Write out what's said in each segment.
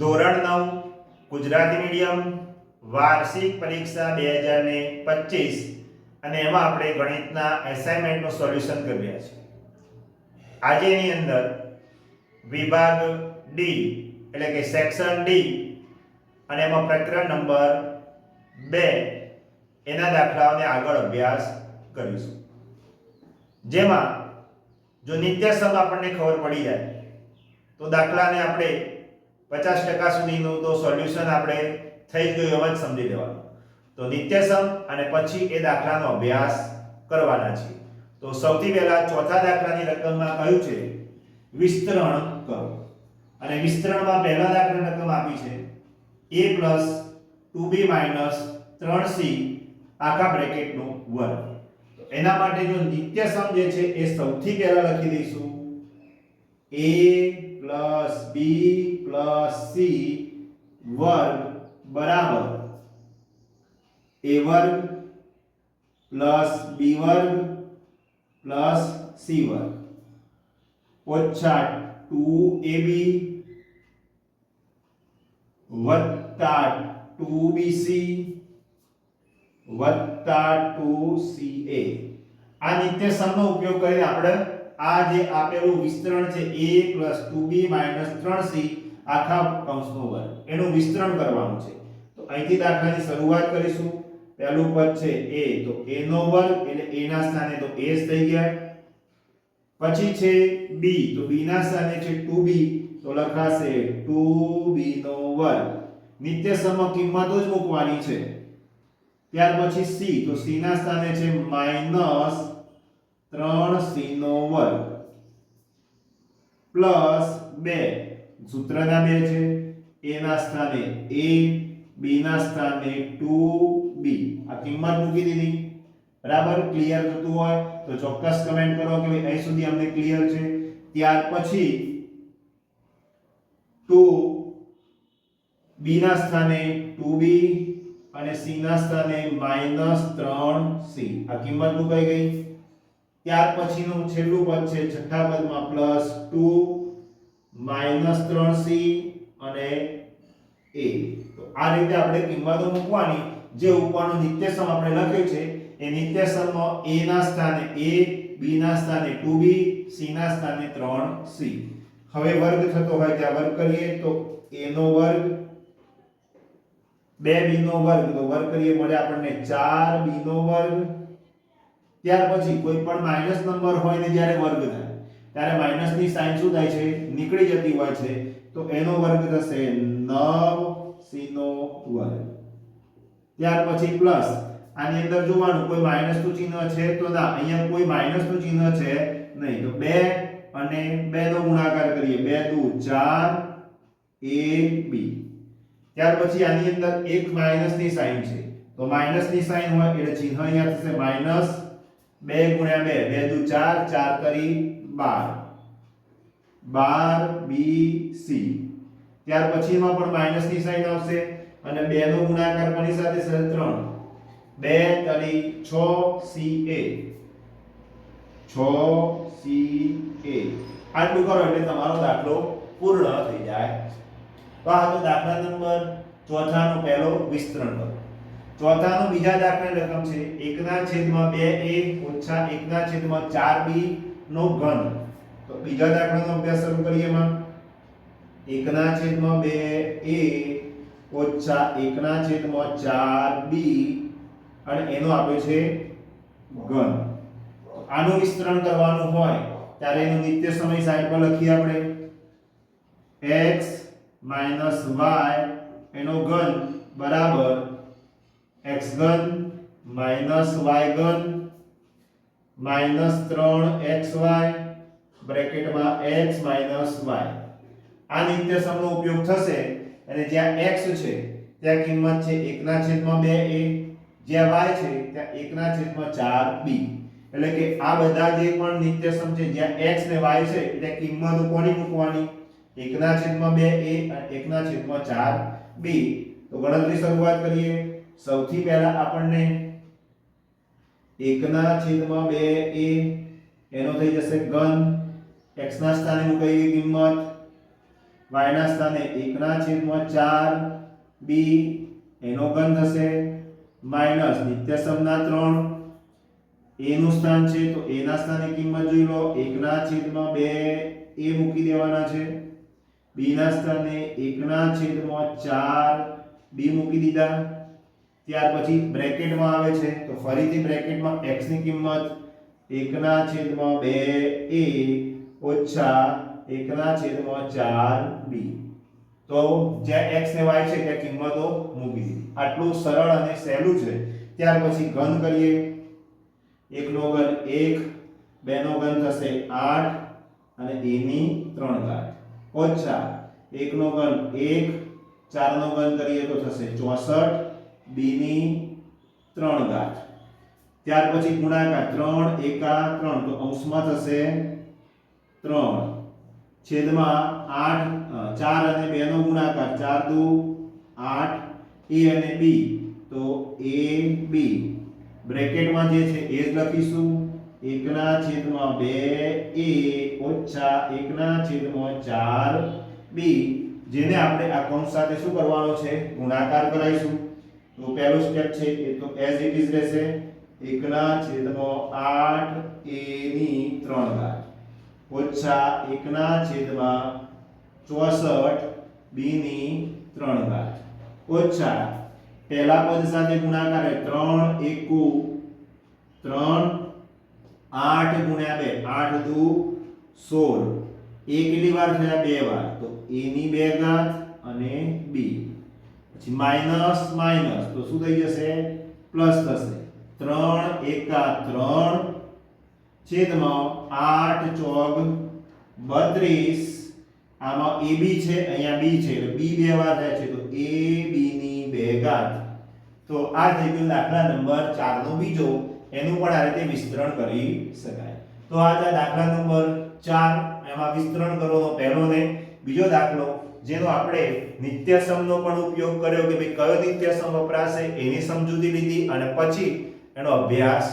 ધોરણ 9 ગુજરાતી મીડિયમ વાર્ષિક પરીક્ષા 2025 અને એમાં આપણે ગણિતના એસાઇનમેન્ટનું સોલ્યુશન કરી રહ્યા છીએ. આજે એની અંદર વિભાગ ડી એટલે કે સેક્શન ડી અને એમાં પ્રકરણ નંબર 2 એના દાખલાઓને આગળ અભ્યાસ કરીશું. જેમાં જો નિત્યસમ આપણને ખબર પડી જાય તો દાખલાને આપણે 50% સુધીનું તો સોલ્યુશન આપણે થઈ ગયું એમ જ સમજી લેવાનું. તો નિત્યસમ અને પછી એ દાખલાનો અભ્યાસ કરવાના છે. તો સૌથી પહેલા ચોથા દાખલાની રકમમાં કહ્યું છે વિસ્તરણ કરો અને વિસ્તરણમાં પહેલા દાખલાની રકમ આપી છે a + 2b - 3c આખા બ્રેકેટનો વર્ગ. તો એના માટે જો નિત્યસમ જે છે એ સૌથી પહેલા લખી દઈશું a + b + c વર્ગ બરાબર a વર્ગ + b વર્ગ + c વર્ગ ઓછા 2ab વત્તા 2bc વત્તા 2ca. આ નિત્યસમનો ઉપયોગ કરીને આપણે આ જે આપેલું વિસ્તરણ છે a + 2b - 3c આખા કૌંસનો વર્ગ એનું વિસ્તરણ કરવાનું છે. તો અહીંથી દાખલાની શરૂઆત કરીશું. પહેલું પદ છે a, તો a નો વર્ગ એટલે a ના સ્થાને તો a જ થઈ ગયા. પછી છે b, તો b ના સ્થાને છે 2b, તો લખાશે 2b નો વર્ગ. નિત્યસમમાં કિંમતો જ મૂકવાની છે. ત્યાર પછી c, તો c ના સ્થાને છે -3c નો વર્ગ પ્લસ 2, સૂત્રના 2 છે, a ના સ્થાને a, b ના સ્થાને 2b. આ કિંમત મૂકી દીધી. બરાબર, ક્લિયર થતું હોય તો ચોક્કસ કમેન્ટ કરો કે ભાઈ અહીં સુધી અમને ક્લિયર છે. ત્યાર પછી 2b ના સ્થાને 2b અને c ના સ્થાને -3c. આ કિંમત મુકાઈ ગઈ. ત્યાર પછીનું છેલ્લું પદ છે છઠ્ઠા પદમાં +2 -3c અને a. તો આ રીતે આપણે કિંમતો મૂકવાની. જે ઉપરનો નિત્યસમ આપણે લખ્યો છે એ નિત્યસમમાં a ના સ્થાને a, b ના સ્થાને 2b, c ના સ્થાને 3c. હવે વર્ગ થતો હોય ત્યાં વર્ગ કરીએ તો a નો વર્ગ 2b નો વર્ગ, તો વર્ગ કરીએ મળે આપણને 4b નો વર્ગ. ત્યાર પછી કોઈ પણ માઈનસ નંબર હોય ને જ્યારે વર્ગ થાય ત્યારે માઈનસની સાઇન શું થાય છે, નીકળી જતી હોય છે. તો એનો વર્ગ થશે 9c નો વર્ગ. ત્યાર પછી પ્લસ, આની અંદર જોવાનું કોઈ માઈનસ નું ચિહ્ન છે તો ના, અહીંયા કોઈ માઈનસ નું ચિહ્ન છે નહીં. તો 2 અને 2 નો ગુણાકાર કરીએ 2 × 4 ab. ત્યાર પછી આની અંદર એક માઈનસ ની સાઇન છે, તો માઈનસ ની સાઇન હોય એટલે ચિહ્ન અહીંયા થશે માઈનસ 2 × 2, 2 × 4, 4 કરી 12, 12bc. ત્યાર પછીમાં પણ માઈનસ ની સાઇન આવશે અને 2 નો ગુણાકાર કોની સાથે છે 3, 2 તરી 6ca, 6ca. આટલું કરો એટલે તમારો દાખલો પૂર્ણ થઈ જાય. તો આ તો દાખલા નંબર ચોથાનો પહેલો વિસ્તરણ કરો. ચોથાનો બીજા દાખલાની રકમ છે 1/2a - 1/4b નો ઘન. તો બીજા દાખલાનો અભ્યાસ શરૂ કરીએ. એમાં 1/2a - 1/4b અને એનો આપ્યો છે ઘન. આનું વિસ્તરણ કરવાનું હોય ત્યારે એનો નિત્ય સમય સાઈડ પર લખીએ આપણે. x - y એનો ઘન બરાબર x ઘન - y ઘન -3xy બ્રેકેટમાં x - y. આ નિત્યસમનો ઉપયોગ થશે અને જ્યાં x છે ત્યાં કિંમત છે 1/2a, જ્યાં y છે ત્યાં 1/4b. એટલે કે આ બધા જે પણ નિત્યસમ છે જ્યાં x ને y છે એટલે કિંમતો કોની મૂકવાની 1/2a અને 1/4b. તો ગણતરી શરૂઆત કરીએ. સૌથી પહેલા આપણને 1/2a એનો થઈ જશે ઘન, x ના સ્થાને મૂકાઈ ગઈ કિંમત y ના સ્થાને 1/4 b એનો ઘન થશે માઈનસ નિત્યસમના 3 a નું સ્થાન છે તો a ના સ્થાને કિંમત જોઈ લો 1/2 a મૂકી દેવાના છે b ના સ્થાને 1/4 b મૂકી દીધા ત્યાર પછી બ્રેકેટમાં આવે છે તો ફરીથી બ્રેકેટમાં x ની કિંમત 1/2 a ઓછા 1/4 b તો જ્યાં x ને y છે ત્યાં કિંમતો મૂકી દીધી આટલું સરળ અને સહેલું છે ત્યાર પછી ઘન કરીએ 1 નો ઘન 1 2 નો ઘન થશે 8 અને a ની 3 ઘાત ઓછા 1 નો ઘન 1 4 નો ઘન કરીએ તો થશે 64 b ની 3 ઘાત ત્યાર પછી ગુણાકાર 3 એકા 3 તો અંશમાં થશે 3 છેદમાં 8 4 અને 2 નો ગુણાકાર 4 દુ 8 a અને b તો a b બ્રેકેટમાં જે છે એ જ લખીશું 1/2 a ઓછા 1/4 b જેને આપણે આ કૌંસ સાથે શું કરવાનો છે ગુણાકાર કરાઈશું તો પહેલું સ્ટેપ છે એ તો એઝ ઇટ ઇઝ રહેશે 1/8 a ની 3 ઘાત ઓછા 1/64 b ની 3 ઘાત ઓછા પહેલા પદ સાથે ગુણાકાર 3 એકુ 3 8 ગુણ્યા 2 8 દુ 16 a કેટલી વાર થયા બે વાર તો a ની 2 ઘાત અને b પછી માઈનસ માઈનસ તો શું થઈ જશે પ્લસ થશે 3 એકા 3 છેદમાં 8 ચોક 32 આમાં ab છે અહીંયા b છે એટલે b બે વાર થાય છે તો a b ની 2 ઘાત તો આ થઈ ગયો દાખલા નંબર 4 નો બીજો એનું પણ આ રીતે વિસ્તરણ કરી શકાય તો આ દાખલા નંબર 4 એમાં વિસ્તરણ કરવાનો પહેલો ને બીજો દાખલો જેનો આપણે નિત્યસમનો પણ ઉપયોગ કર્યો કે ભાઈ કયો નિત્યસમ વપરાશે એની સમજૂતી લીધી અને પછી એનો અભ્યાસ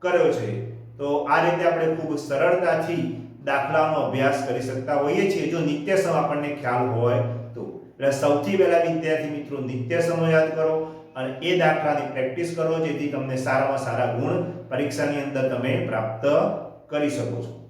કર્યો છે તો આ રીતે આપણે ખૂબ સરળતાથી દાખલાનો અભ્યાસ કરી શકતા હોઈએ છીએ જો નિત્યસમ આપણને ખ્યાલ હોય તો એટલે સૌથી પહેલા વિદ્યાર્થી મિત્રો નિત્યસમો યાદ કરો અને એ દાખલાની પ્રેક્ટિસ કરો જેથી તમને સારામાં સારા ગુણ પરીક્ષાની અંદર તમે પ્રાપ્ત કરી શકો છો